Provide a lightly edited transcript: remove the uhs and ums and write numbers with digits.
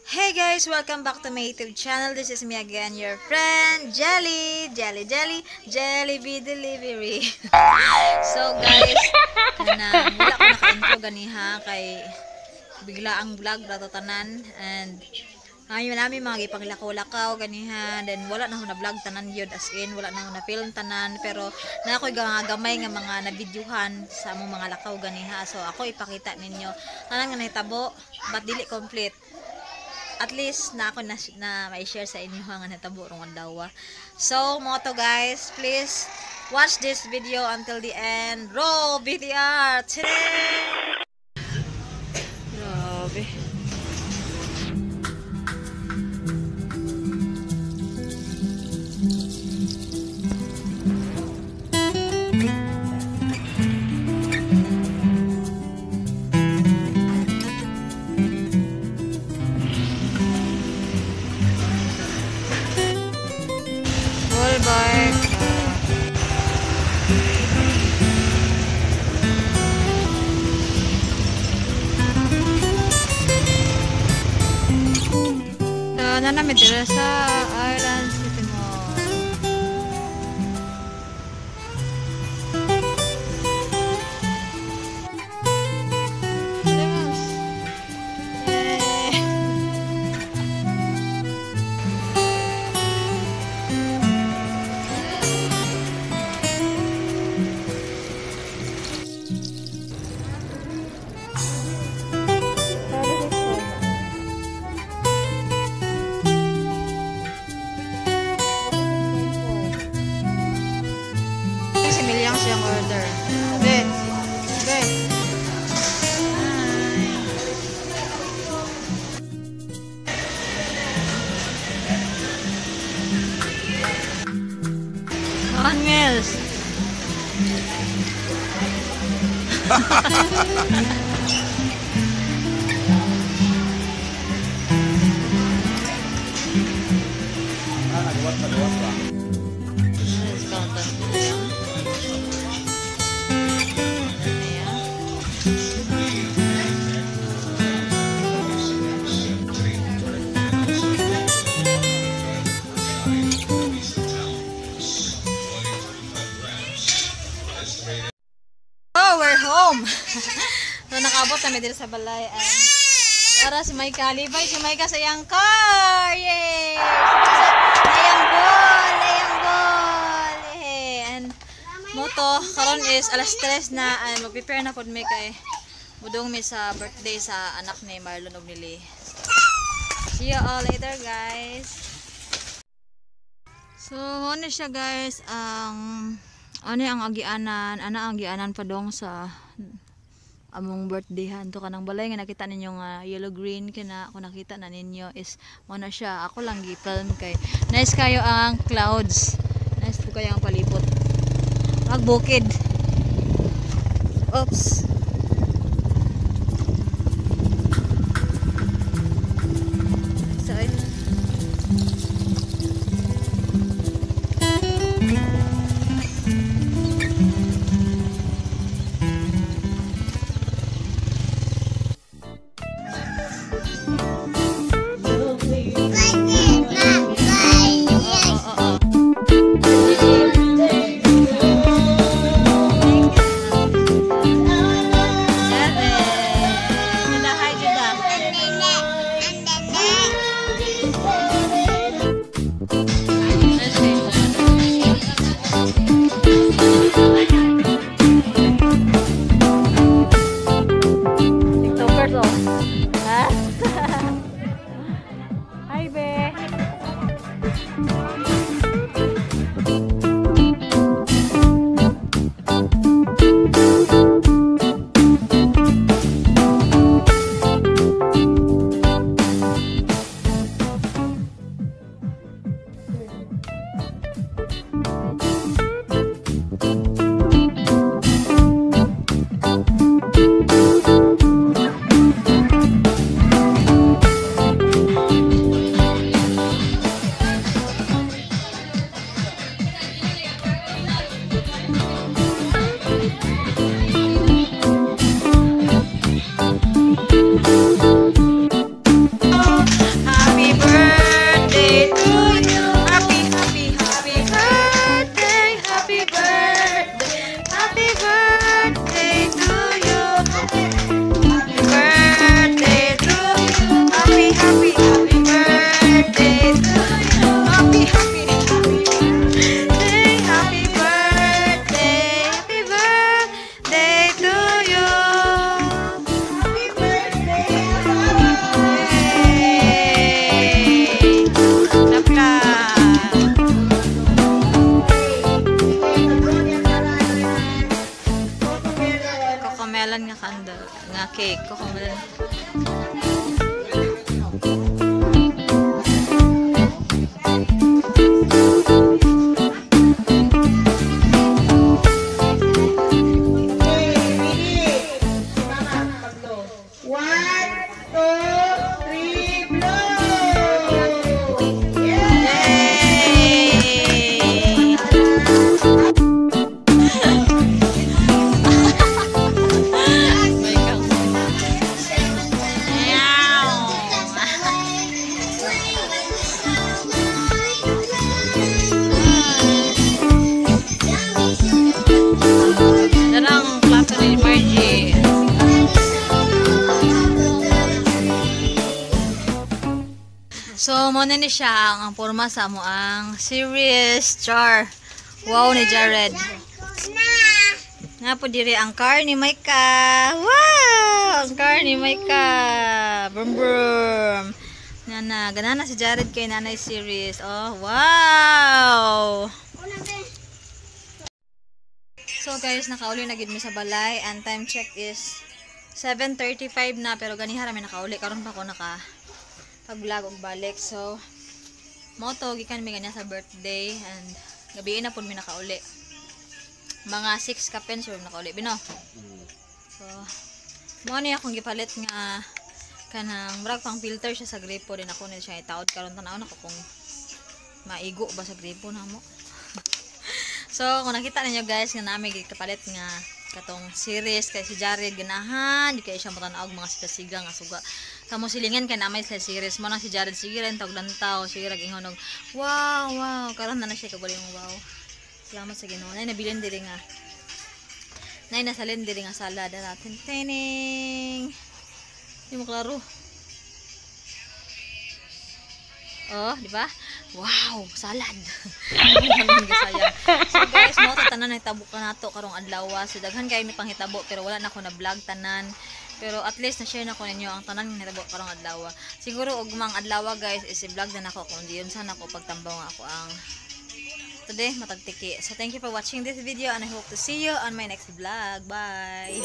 Hey guys, welcome back to my YouTube channel. This is me again, your friend Jelly Bee Delivery. So guys, wala ko naka-intro ganiha kay bigla ang vlog rato tanan, and ngayon namin mga gipanglakaw-lakaw ganiha, then wala na ako na vlog tanan yun, as in wala na ako na film tanan, pero na ako gamay nga mga nabidyuhan sa among mga lakaw ganiha. So ako ipakita ninyo tanan nga nahitabo but dili complete. At least na ako na may share sa inyo nga natabo rong dawa. So mga to guys, please watch this video until the end. Roll VTR today. Grabe. Na namin dito sa Island City Mall. Demos. Yang siyang order. Ben. Ben. Hi. On meals. We're home. So nakabot kami dito sa balay, and para si Maika, libay si Maika sa iyang car. Yay! Layang ball. Yay! And moto karon is alas 3 na, and mag-prepare na pud mi kay budong mi sa birthday sa anak ni Marlon ug ni Lee. See you all later, guys. So ano siya guys, ano ang agianan, ang agianan pa dong sa among birthdayhan to kanang balay nga nakita ninyo nga yellow green kina kung nakita na ninyo is mo na siya. Ako lang gi-film kay nice kayo ang clouds, nice po kayo ang palibot magbukid. Oops. Sorry. Hi, be. cake. Kukumalan. So, mo na ni siya ang porma sa mo ang series char. Wow ni Jared. Nga po diri ang car ni Maika. Wow! Ang car ni Maika. Brum brum. Nana, ganana si Jared kay nanay series. Oh, wow! So guys, nakauli na gid mi sa balay and time check is 7:35 na pero ganiha ra mi nakauli karon pa ko naka pag-vlog og balik. So moto gikan mi ganya sa birthday and gabi na pud mi nakauli. Mga 6 ka pens or nakauli bino. So mo ni akong gipalit nga kanang murag pang filter siya sa gripo din ako ni siya itaod karon tan-aw na ko kung maigo ba sa gripo namo. So kung nakita ninyo guys nga nami gikapalit nga katong series kay si Jared ganahan di kay siya motanaw og mga siga-siga nga suga kamo silingan kay namay sa series mo na si Jared sige rin tawag lantaw sige rag ingon og wow wow karon na siya kabuling wow. Salamat sa Ginoo. Nay nabilin diri nga nay nasalin diri nga salad natin tening di mo klaro. Oh, di ba? Wow, salad. So guys, mo tanan hitabo ka nato karong adlaw. So daghan kay mi panghitabo pero wala na ko na vlog tanan. Pero at least na share na ko ninyo ang tanan nga hitabo karong adlaw. Siguro og mang adlaw guys is i-vlog na nako kung diyon sana ko pagtambaw nga ako ang today matagtiki. So thank you for watching this video and I hope to see you on my next vlog. Bye.